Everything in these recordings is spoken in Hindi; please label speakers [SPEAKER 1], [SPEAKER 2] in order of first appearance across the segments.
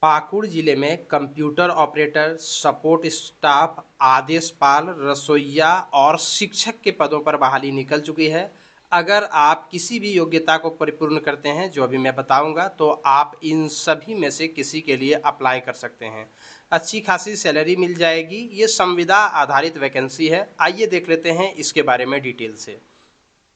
[SPEAKER 1] पाकुड़ जिले में कंप्यूटर ऑपरेटर, सपोर्ट स्टाफ, आदेशपाल, रसोइया और शिक्षक के पदों पर बहाली निकल चुकी है। अगर आप किसी भी योग्यता को परिपूर्ण करते हैं जो अभी मैं बताऊंगा, तो आप इन सभी में से किसी के लिए अप्लाई कर सकते हैं। अच्छी खासी सैलरी मिल जाएगी। ये संविदा आधारित वैकेंसी है। आइए देख लेते हैं इसके बारे में डिटेल से।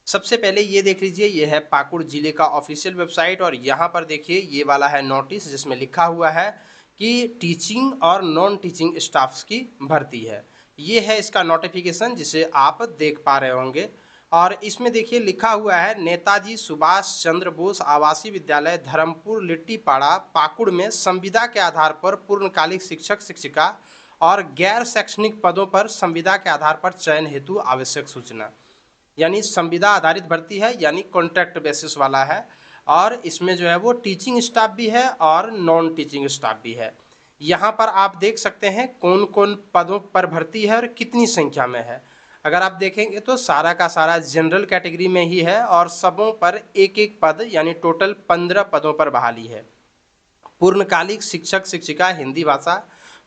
[SPEAKER 1] सबसे पहले ये देख लीजिए, ये है पाकुड़ जिले का ऑफिशियल वेबसाइट और यहाँ पर देखिए ये वाला है नोटिस जिसमें लिखा हुआ है कि टीचिंग और नॉन टीचिंग स्टाफ्स की भर्ती है। ये है इसका नोटिफिकेशन जिसे आप देख पा रहे होंगे। और इसमें देखिए लिखा हुआ है नेताजी सुभाष चंद्र बोस आवासीय विद्यालय धर्मपुर लिट्टीपाड़ा पाकुड़ में संविदा के आधार पर पूर्णकालिक शिक्षक शिक्षिका और गैर शैक्षणिक पदों पर संविदा के आधार पर चयन हेतु आवश्यक सूचना। यानी संविदा आधारित भर्ती है, यानी कॉन्ट्रैक्ट बेसिस वाला है। और इसमें जो है वो टीचिंग स्टाफ भी है और नॉन टीचिंग स्टाफ भी है। यहाँ पर आप देख सकते हैं कौन कौन पदों पर भर्ती है और कितनी संख्या में है। अगर आप देखेंगे तो सारा का सारा जनरल कैटेगरी में ही है और सबों पर एक एक पद यानी टोटल 15 पदों पर बहाली है। पूर्णकालिक शिक्षक शिक्षिका हिंदी भाषा,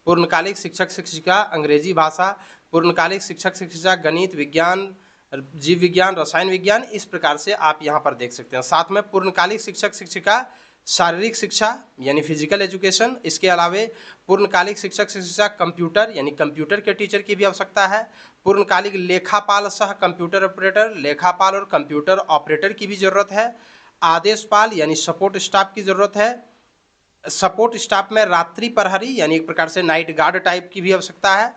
[SPEAKER 1] पूर्णकालिक शिक्षक शिक्षिका अंग्रेजी भाषा, पूर्णकालिक शिक्षक शिक्षिका गणित विज्ञान, जीव विज्ञान, रसायन विज्ञान, इस प्रकार से आप यहाँ पर देख सकते हैं। साथ में पूर्णकालिक शिक्षक शिक्षिका शारीरिक शिक्षा यानी फिजिकल एजुकेशन, इसके अलावे पूर्णकालिक शिक्षक शिक्षिका कंप्यूटर यानी कंप्यूटर के टीचर की भी आवश्यकता है। पूर्णकालिक लेखापाल सह कंप्यूटर ऑपरेटर, लेखापाल और कंप्यूटर ऑपरेटर की भी जरूरत है। आदेशपाल यानी सपोर्ट स्टाफ की जरूरत है। सपोर्ट स्टाफ में रात्रि प्रहरी यानी एक प्रकार से नाइट गार्ड टाइप की भी आवश्यकता है।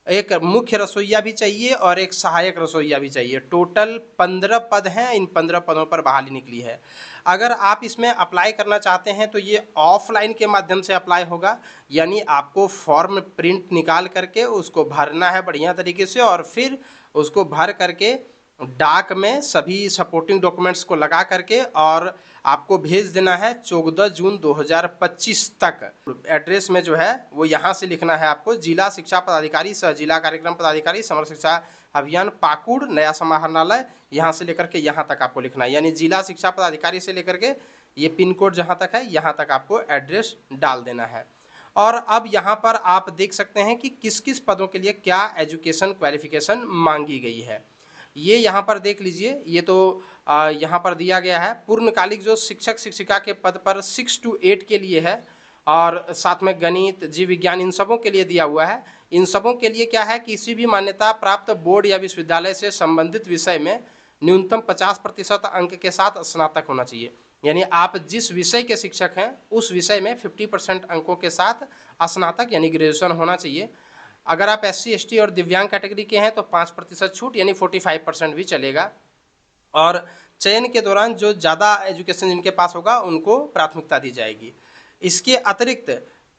[SPEAKER 1] एक मुख्य रसोइया भी चाहिए और एक सहायक रसोइया भी चाहिए। टोटल 15 पद हैं। इन 15 पदों पर बहाली निकली है। अगर आप इसमें अप्लाई करना चाहते हैं तो ये ऑफलाइन के माध्यम से अप्लाई होगा, यानी आपको फॉर्म प्रिंट निकाल करके उसको भरना है बढ़िया तरीके से और फिर उसको भर करके डाक में सभी सपोर्टिंग डॉक्यूमेंट्स को लगा करके और आपको भेज देना है 14 जून 2025 तक। एड्रेस में जो है वो यहाँ से लिखना है आपको, जिला शिक्षा पदाधिकारी सह जिला कार्यक्रम पदाधिकारी समग्र शिक्षा अभियान पाकुड़ नया समाहरणालय, यहाँ से लेकर के यहाँ तक आपको लिखना है। यानी जिला शिक्षा पदाधिकारी से लेकर के ये पिन कोड जहाँ तक है यहाँ तक आपको एड्रेस डाल देना है। और अब यहाँ पर आप देख सकते हैं कि किस किस पदों के लिए क्या एजुकेशन क्वालिफिकेशन मांगी गई है। ये यहाँ पर देख लीजिए, ये तो यहाँ पर दिया गया है। पूर्णकालिक जो शिक्षक शिक्षिका के पद पर 6 to 8 के लिए है और साथ में गणित जीव विज्ञान इन सबों के लिए दिया हुआ है। इन सबों के लिए क्या है, किसी भी मान्यता प्राप्त बोर्ड या विश्वविद्यालय से संबंधित विषय में न्यूनतम 50% अंक के साथ स्नातक होना चाहिए। यानी आप जिस विषय के शिक्षक हैं उस विषय में 50% अंकों के साथ स्नातक यानी ग्रेजुएशन होना चाहिए। अगर आप SC ST और दिव्यांग कैटेगरी के हैं तो 5% छूट यानी 45% भी चलेगा। और चयन के दौरान जो ज़्यादा एजुकेशन जिनके पास होगा उनको प्राथमिकता दी जाएगी। इसके अतिरिक्त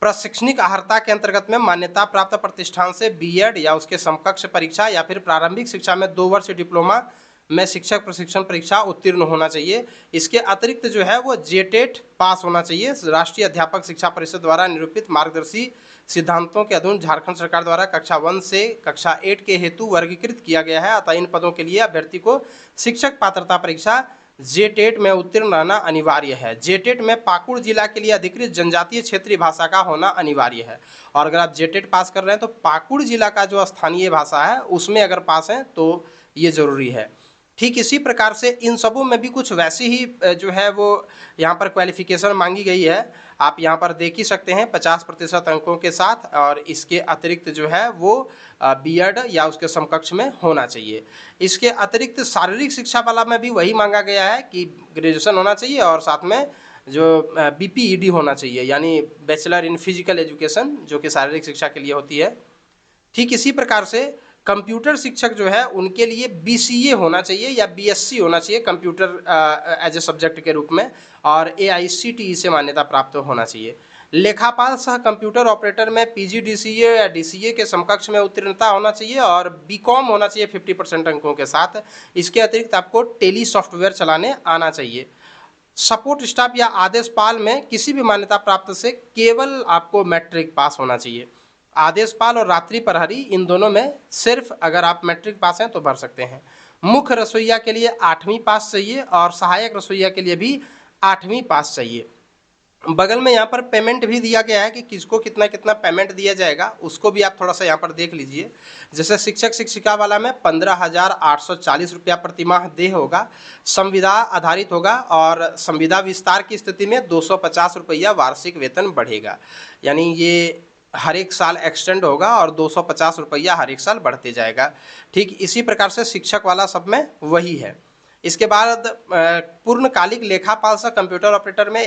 [SPEAKER 1] प्रशिक्षणिक अर्हता के अंतर्गत में मान्यता प्राप्त प्रतिष्ठान से B.Ed या उसके समकक्ष परीक्षा या फिर प्रारंभिक शिक्षा में 2 वर्ष डिप्लोमा में शिक्षक प्रशिक्षण परीक्षा उत्तीर्ण होना चाहिए। इसके अतिरिक्त जो है वो JTET पास होना चाहिए। राष्ट्रीय अध्यापक शिक्षा परिषद द्वारा निरूपित मार्गदर्शी सिद्धांतों के अधीन झारखंड सरकार द्वारा कक्षा 1 से कक्षा 8 के हेतु वर्गीकृत किया गया है। अतः इन पदों के लिए अभ्यर्थी को शिक्षक पात्रता परीक्षा JTET में उत्तीर्ण रहना अनिवार्य है। JTET में पाकुड़ जिला के लिए अधिकृत जनजातीय क्षेत्रीय भाषा का होना अनिवार्य है। और अगर आप JTET पास कर रहे हैं तो पाकुड़ जिला का जो स्थानीय भाषा है उसमें अगर पास हैं तो ये जरूरी है। ठीक इसी प्रकार से इन सबों में भी कुछ वैसी ही जो है वो यहाँ पर क्वालिफिकेशन मांगी गई है। आप यहाँ पर देख ही सकते हैं 50% अंकों के साथ, और इसके अतिरिक्त जो है वो B.Ed या उसके समकक्ष में होना चाहिए। इसके अतिरिक्त शारीरिक शिक्षा वाला में भी वही मांगा गया है कि ग्रेजुएशन होना चाहिए और साथ में जो BPED होना चाहिए यानी बैचलर इन फिजिकल एजुकेशन, जो कि शारीरिक शिक्षा के लिए होती है। ठीक इसी प्रकार से कंप्यूटर शिक्षक जो है उनके लिए BCA होना चाहिए या BSc होना चाहिए कंप्यूटर एज ए सब्जेक्ट के रूप में, और AICTE से मान्यता प्राप्त होना चाहिए। लेखापाल सह कंप्यूटर ऑपरेटर में PGDCA या DCA के समकक्ष में उत्तीर्णता होना चाहिए और BCom होना चाहिए 50% अंकों के साथ। इसके अतिरिक्त आपको टेली सॉफ्टवेयर चलाने आना चाहिए। सपोर्ट स्टाफ या आदेशपाल में किसी भी मान्यता प्राप्त से केवल आपको मैट्रिक पास होना चाहिए। आदेशपाल और रात्रि प्रहरी इन दोनों में सिर्फ अगर आप मैट्रिक पास हैं तो भर सकते हैं। मुख्य रसोइया के लिए 8वीं पास चाहिए और सहायक रसोइया के लिए भी 8वीं पास चाहिए। बगल में यहाँ पर पेमेंट भी दिया गया है कि किसको कितना कितना पेमेंट दिया जाएगा, उसको भी आप थोड़ा सा यहाँ पर देख लीजिए। जैसे शिक्षक शिक्षिका वाला में 15,840 रुपया प्रतिमाह देय होगा, संविदा आधारित होगा और संविदा विस्तार की स्थिति में 250 रुपया वार्षिक वेतन बढ़ेगा। यानी ये हर एक साल एक्सटेंड होगा और 250 रुपया हर एक साल बढ़ते जाएगा। ठीक इसी प्रकार से शिक्षक वाला सब में वही है। इसके बाद पूर्णकालिक लेखापाल सह कंप्यूटर ऑपरेटर में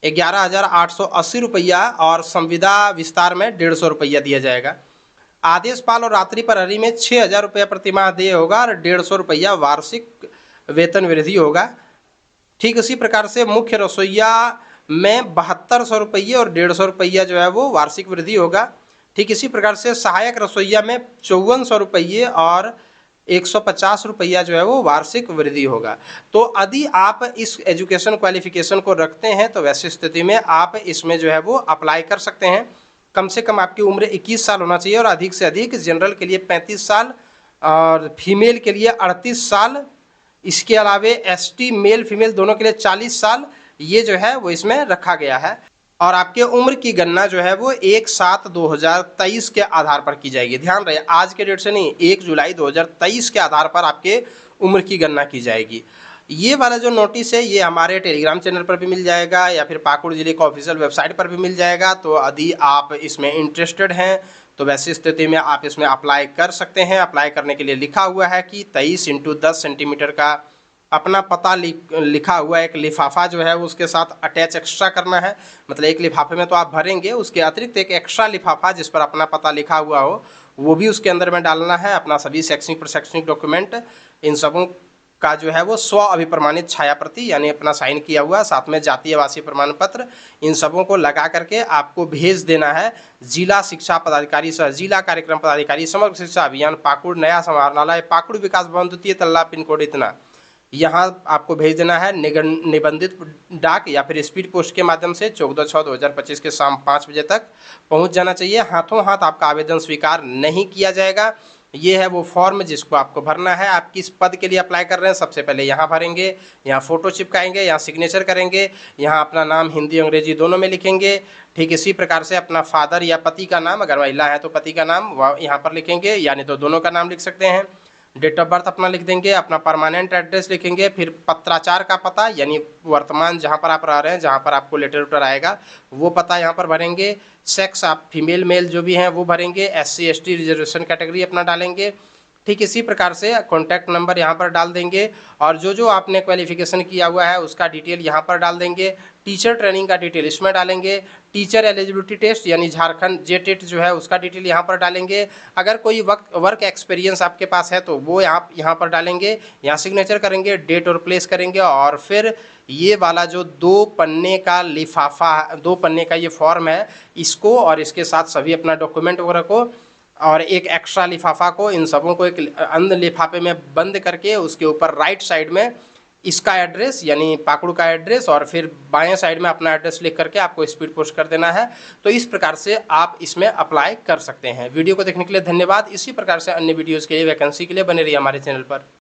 [SPEAKER 1] 11,880 रुपया और संविदा विस्तार में 150 रुपया दिया जाएगा। आदेशपाल और रात्रि प्रहरी में 6,000 रुपया प्रतिमाह देय होगा और 150 रुपया वार्षिक वेतन वृद्धि होगा। ठीक इसी प्रकार से मुख्य रसोइया में 7200 रुपये और 150 रुपया जो है वो वार्षिक वृद्धि होगा। ठीक इसी प्रकार से सहायक रसोइया में 5400 रुपये और 150 रुपया जो है वो वार्षिक वृद्धि होगा। तो यदि आप इस एजुकेशन क्वालिफिकेशन को रखते हैं तो वैसी स्थिति में आप इसमें जो है वो अप्लाई कर सकते हैं। कम से कम आपकी उम्र 21 साल होना चाहिए और अधिक से अधिक जनरल के लिए 35 साल और फीमेल के लिए 38 साल, इसके अलावे एसटी मेल फीमेल दोनों के लिए 40 साल ये जो है वो इसमें रखा गया है। और आपके उम्र की गणना जो है वो 1/7/2023 के आधार पर की जाएगी। ध्यान रहे आज के डेट से नहीं, 1 जुलाई 2023 के आधार पर आपके उम्र की गणना की जाएगी। ये वाला जो नोटिस है ये हमारे टेलीग्राम चैनल पर भी मिल जाएगा या फिर पाकुड़ जिले का ऑफिशियल वेबसाइट पर भी मिल जाएगा। तो यदि आप इसमें इंटरेस्टेड हैं तो वैसी स्थिति में आप इसमें अप्लाई कर सकते हैं। अप्लाई करने के लिए लिखा हुआ है कि 23x10 सेंटीमीटर का अपना पता लिखा हुआ एक लिफाफा जो है उसके साथ अटैच एक्स्ट्रा करना है। मतलब एक लिफाफे में तो आप भरेंगे, उसके अतिरिक्त एक एक्स्ट्रा लिफाफा जिस पर अपना पता लिखा हुआ हो वो भी उसके अंदर में डालना है। अपना सभी शैक्षणिक प्रशैक्षणिक डॉक्यूमेंट इन सबों का जो है वो स्व अभिप्रमाणित छाया प्रति यानी अपना साइन किया हुआ, साथ में जातीय आवासीय प्रमाण पत्र, इन सबों को लगा करके आपको भेज देना है जिला शिक्षा पदाधिकारी सह जिला कार्यक्रम पदाधिकारी समग्र शिक्षा अभियान पाकुड़ नया समाहरणालय पाकुड़ विकास भवन द्वितीय तल्ला पिन कोड इतना, यहाँ आपको भेज देना है। निबंधित डाक या फिर स्पीड पोस्ट के माध्यम से 14/6/2025 के शाम 5 बजे तक पहुँच जाना चाहिए। हाथों हाथ आपका आवेदन स्वीकार नहीं किया जाएगा। ये है वो फॉर्म जिसको आपको भरना है। आप किस पद के लिए अप्लाई कर रहे हैं सबसे पहले यहाँ भरेंगे, यहाँ फ़ोटो चिपकाएंगे, यहाँ सिग्नेचर करेंगे, यहाँ अपना नाम हिंदी अंग्रेजी दोनों में लिखेंगे। ठीक इसी प्रकार से अपना फादर या पति का नाम, अगर महिला है तो पति का नाम वह यहाँ पर लिखेंगे, यानी तो दोनों का नाम लिख सकते हैं। डेट ऑफ बर्थ अपना लिख देंगे, अपना परमानेंट एड्रेस लिखेंगे, फिर पत्राचार का पता यानी वर्तमान जहाँ पर आप रह रहे हैं, जहाँ पर आपको लेटर उटर आएगा वो पता यहाँ पर भरेंगे। सेक्स आप फीमेल मेल जो भी हैं वो भरेंगे। SC ST रिजर्वेशन कैटेगरी अपना डालेंगे। ठीक इसी प्रकार से कॉन्टैक्ट नंबर यहाँ पर डाल देंगे और जो आपने क्वालिफिकेशन किया हुआ है उसका डिटेल यहाँ पर डाल देंगे। टीचर ट्रेनिंग का डिटेल इसमें डालेंगे। टीचर एलिजिबिलिटी टेस्ट यानी झारखंड JTET जो है उसका डिटेल यहाँ पर डालेंगे। अगर कोई वर्क एक्सपीरियंस आपके पास है तो वो आप यहाँ पर डालेंगे, यहाँ सिग्नेचर करेंगे, डेट और प्लेस करेंगे और फिर ये वाला जो 2 पन्ने का लिफाफा 2 पन्ने का ये फॉर्म है इसको और इसके साथ सभी अपना डॉक्यूमेंट वगैरह को और एक एक्स्ट्रा लिफाफा को इन सबों को एक अन्य लिफाफे में बंद करके उसके ऊपर राइट साइड में इसका एड्रेस यानी पाकुड़ का एड्रेस और फिर बाएं साइड में अपना एड्रेस लिख करके आपको स्पीड पोस्ट कर देना है। तो इस प्रकार से आप इसमें अप्लाई कर सकते हैं। वीडियो को देखने के लिए धन्यवाद। इसी प्रकार से अन्य वीडियोज़ के लिए वैकेंसी के लिए बने रहिए हमारे चैनल पर।